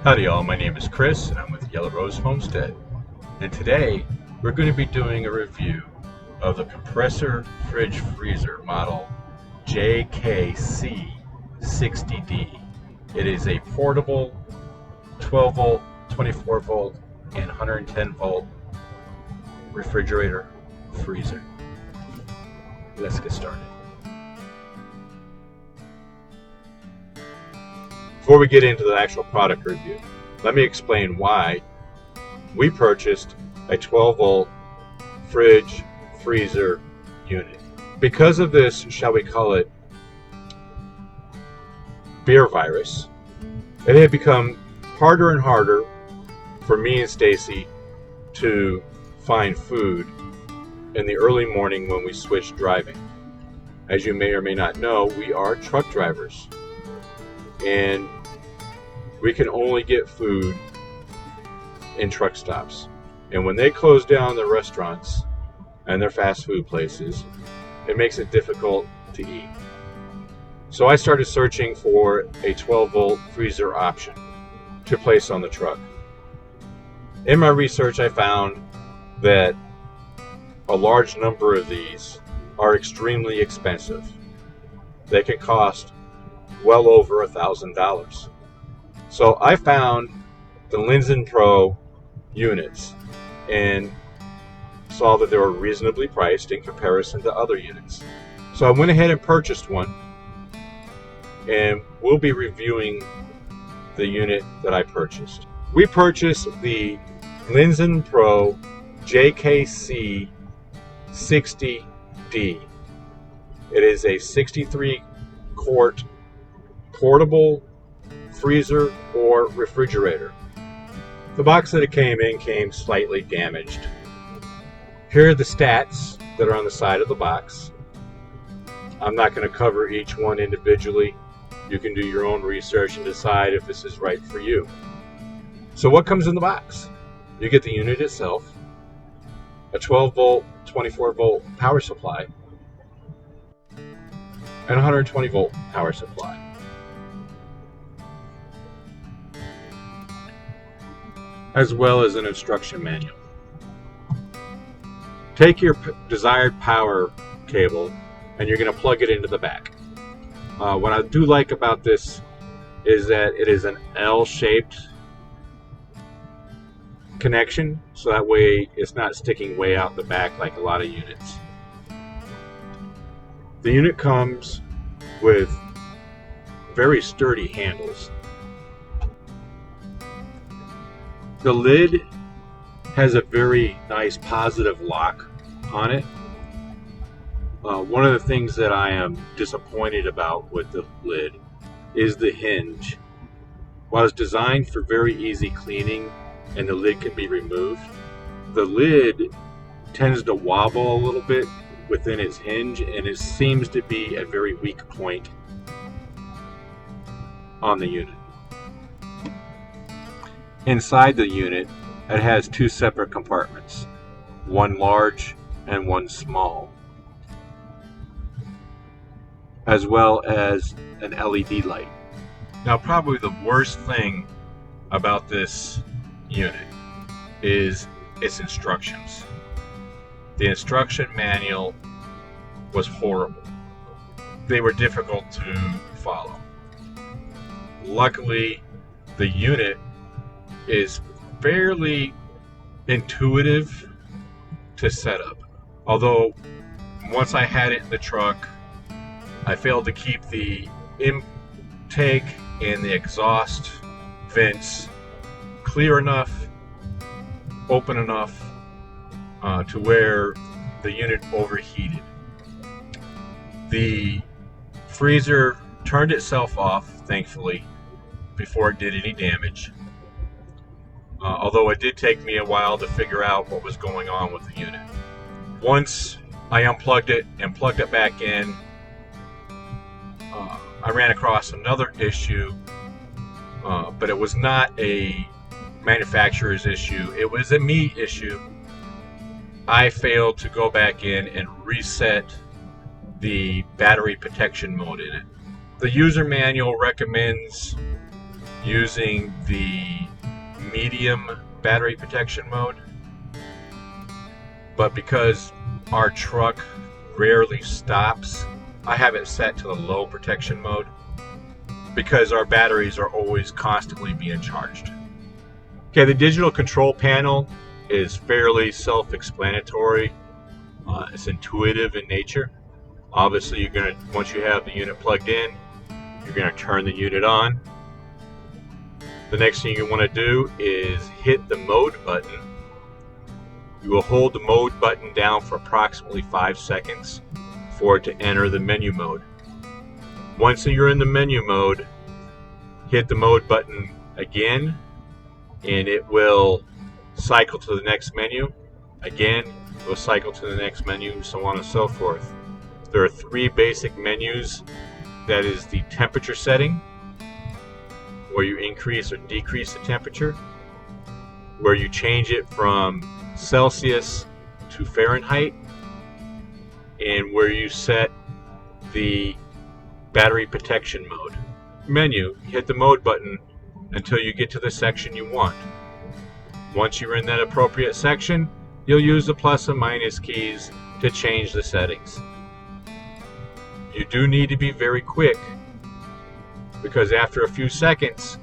Howdy y'all, my name is Chris and I'm with Yellow Rose Homestead. And today we're going to be doing a review of the compressor fridge freezer model JKC60D. It is a portable 12 volt, 24 volt, and 110 volt refrigerator freezer. Let's get started. Before we get into the actual product review, let me explain why we purchased a 12 volt fridge freezer unit. Because of this, shall we call it, beer virus, it had become harder and harder for me and Stacy to find food in the early morning when we switched driving. As you may or may not know, we are truck drivers, and we can only get food in truck stops. And when they close down the restaurants and their fast food places, it makes it difficult to eat. So I started searching for a 12 volt freezer option to place on the truck. In my research, I found that a large number of these are extremely expensive. They can cost well over $1,000. So I found the Linsen Pro units and saw that they were reasonably priced in comparison to other units. So I went ahead and purchased one, and we'll be reviewing the unit that I purchased. We purchased the Linsen Pro JKC60D. It is a 63 quart portable freezer or refrigerator. The box that it came in came slightly damaged. Here are the stats that are on the side of the box. I'm not going to cover each one individually. You can do your own research and decide if this is right for you. So what comes in the box? You get the unit itself, a 12 volt, 24 volt power supply, and 120 volt power supply. As well as an instruction manual. Take your desired power cable and you're going to plug it into the back. What I do like about this is that it is an L-shaped connection, so that way it's not sticking way out the back like a lot of units. The unit comes with very sturdy handles. The lid has a very nice positive lock on it. One of the things that I am disappointed about with the lid is the hinge. While it's designed for very easy cleaning and the lid can be removed, the lid tends to wobble a little bit within its hinge, and it seems to be a very weak point on the unit. Inside the unit, it has two separate compartments, one large and one small, as well as an LED light. Now, probably the worst thing about this unit is its instructions. The instruction manual was horrible. They were difficult to follow. Luckily, the unit is fairly intuitive to set up. Although once I had it in the truck, I failed to keep the intake and the exhaust vents clear enough, open enough to where the unit overheated. The freezer turned itself off, thankfully, before it did any damage. Although it did take me a while to figure out what was going on with the unit. Once I unplugged it and plugged it back in, I ran across another issue, but it was not a manufacturer's issue. It was a me issue. I failed to go back in and reset the battery protection mode in it. The user manual recommends using the medium battery protection mode, but because our truck rarely stops, I have it set to the low protection mode because our batteries are always constantly being charged. Okay, the digital control panel is fairly self-explanatory. It's intuitive in nature. Obviously, once you have the unit plugged in, you're going to turn the unit on. The next thing you want to do is hit the mode button. You will hold the mode button down for approximately 5 seconds for it to enter the menu mode. Once you're in the menu mode, hit the mode button again, and it will cycle to the next menu. Again, it will cycle to the next menu, so on and so forth. There are 3 basic menus. That is the temperature setting, where you increase or decrease the temperature, where you change it from Celsius to Fahrenheit, and where you set the battery protection mode. Menu, hit the mode button until you get to the section you want. Once you're in that appropriate section, you'll use the plus and minus keys to change the settings. You do need to be very quick, because after a few seconds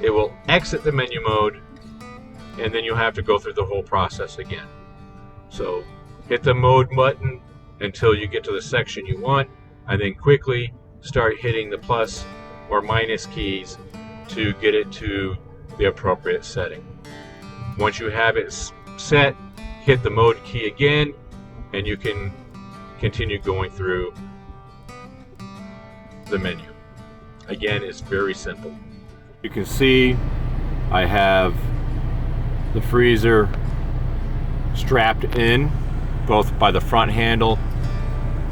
it will exit the menu mode, and then you'll have to go through the whole process again. So hit the mode button until you get to the section you want, and then quickly start hitting the plus or minus keys to get it to the appropriate setting. Once you have it set, hit the mode key again, and you can continue going through the menu. Again, it's very simple. You can see I have the freezer strapped in both by the front handle,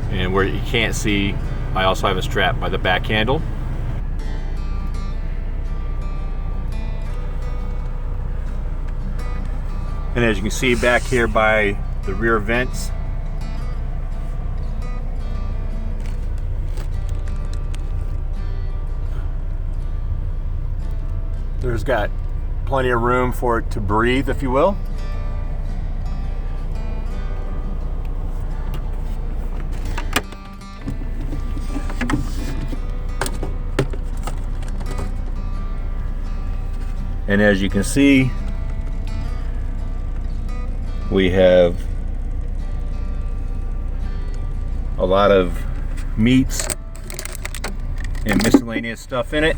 and where you can't see, I also have it strapped by the back handle. And as you can see back here by the rear vents, there's got plenty of room for it to breathe, if you will. And as you can see, we have a lot of meats and miscellaneous stuff in it.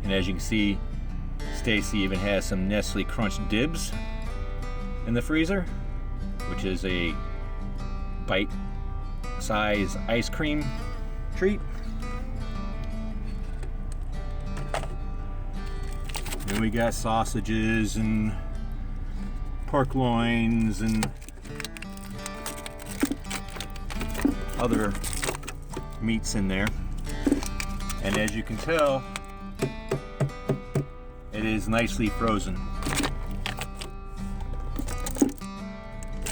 And as you can see, Stacy even has some Nestle Crunch Dibs in the freezer, which is a bite-size ice cream treat. Then we got sausages and pork loins and other meats in there. And as you can tell, it is nicely frozen.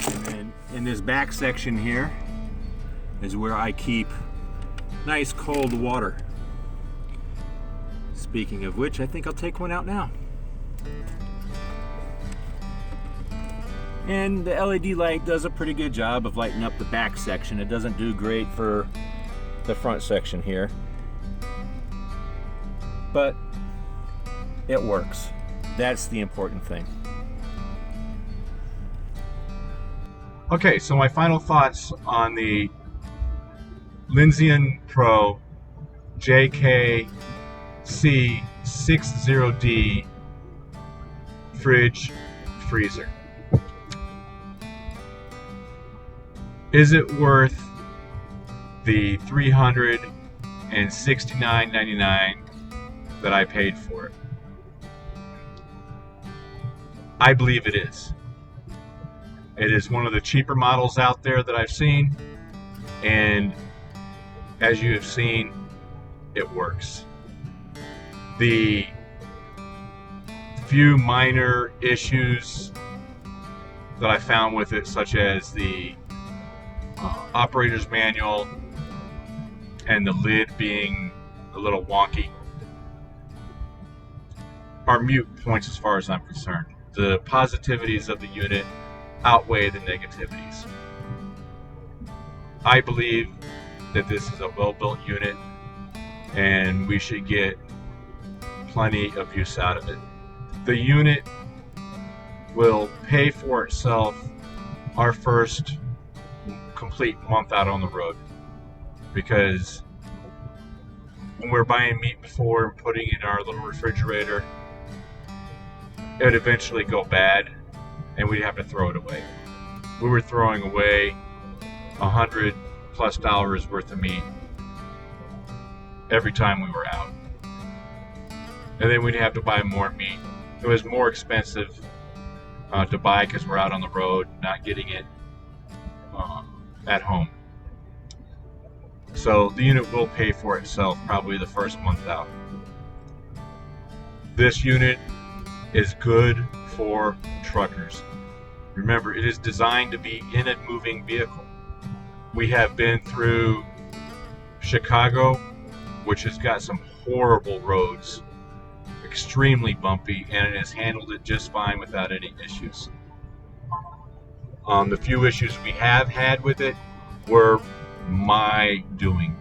And then in this back section here is where I keep nice cold water. Speaking of which, I think I'll take one out now. And the LED light does a pretty good job of lighting up the back section. It doesn't do great for the front section here, but it works. That's the important thing. Okay, so my final thoughts on the Linzian Pro JKC60D fridge freezer. Is it worth the $369.99 that I paid for it? I believe it is. It is one of the cheaper models out there that I've seen, and as you have seen, it works. The few minor issues that I found with it, such as the operator's manual and the lid being a little wonky are moot points as far as I'm concerned. The positivities of the unit outweigh the negativities. I believe that this is a well-built unit and we should get plenty of use out of it. The unit will pay for itself our first complete month out on the road, because when we're buying meat before and putting it in our little refrigerator, it would eventually go bad and we'd have to throw it away. We were throwing away $100+ worth of meat every time we were out, and then we'd have to buy more meat. It was more expensive to buy because we're out on the road, not getting it at home. So the unit will pay for itself probably the first month out. This unit is good for truckers. Remember, it is designed to be in a moving vehicle. We have been through Chicago, which has got some horrible roads, extremely bumpy, and it has handled it just fine without any issues. The few issues we have had with it were my doing,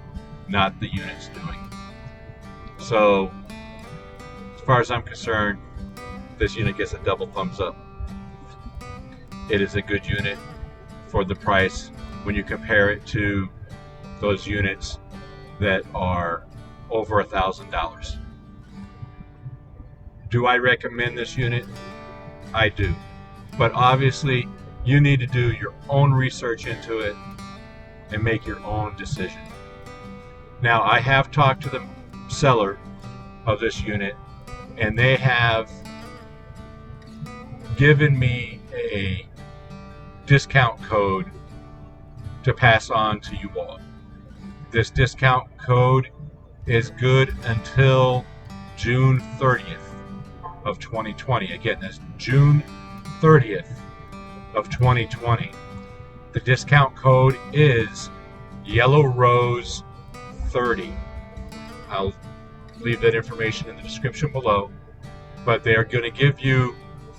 not the unit's doing. So, as far as I'm concerned, this unit gets a double thumbs up. It is a good unit for the price when you compare it to those units that are over $1,000. Do I recommend this unit? I do. But obviously, you need to do your own research into it and make your own decision. Now, I have talked to the seller of this unit, and they have given me a discount code to pass on to you all. This discount code is good until June 30th of 2020. Again, that's June 30th of 2020. The discount code is Yellow Rose 30. I'll leave that information in the description below, but they are going to give you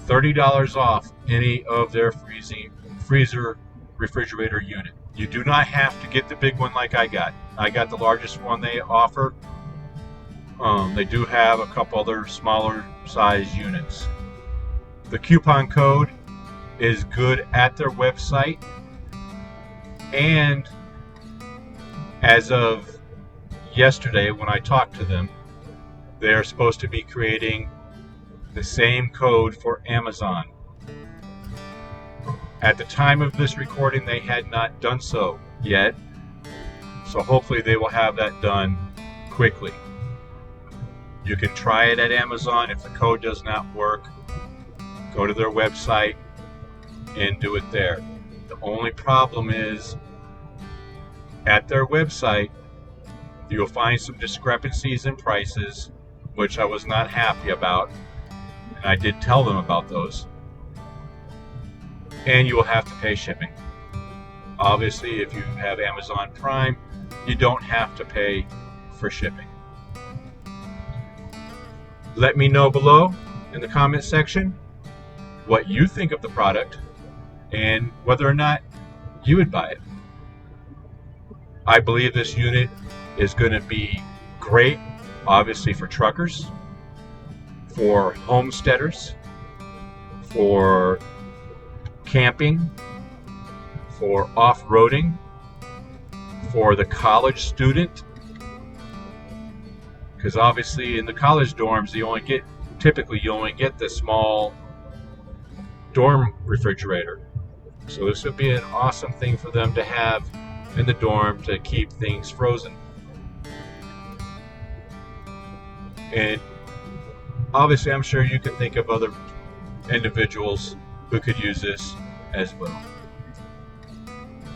$30 off any of their freezer refrigerator unit. You do not have to get the big one like I got. I got the largest one they offer. They do have a couple other smaller size units. The coupon code is good at their website, and as of yesterday when I talked to them, they're supposed to be creating the same code for Amazon. At the time of this recording, they had not done so yet, so hopefully they will have that done quickly. You can try it at Amazon. If the code does not work, go to their website and do it there. The only problem is, at their website, you'll find some discrepancies in prices, which I was not happy about, and I did tell them about those. And you will have to pay shipping. Obviously, if you have Amazon Prime, you don't have to pay for shipping. Let me know below in the comment section what you think of the product and whether or not you would buy it. I believe this unit is going to be great, obviously, for truckers, for homesteaders, for camping, for off-roading, for the college student, because obviously in the college dorms you only get the small dorm refrigerator. So this would be an awesome thing for them to have in the dorm to keep things frozen. And obviously I'm sure you can think of other individuals who could use this as well.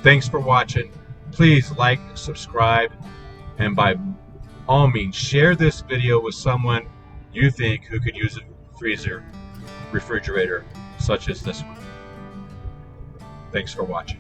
Thanks for watching. Please like, subscribe, and by all means share this video with someone you think who could use a refrigerator such as this one. Thanks for watching.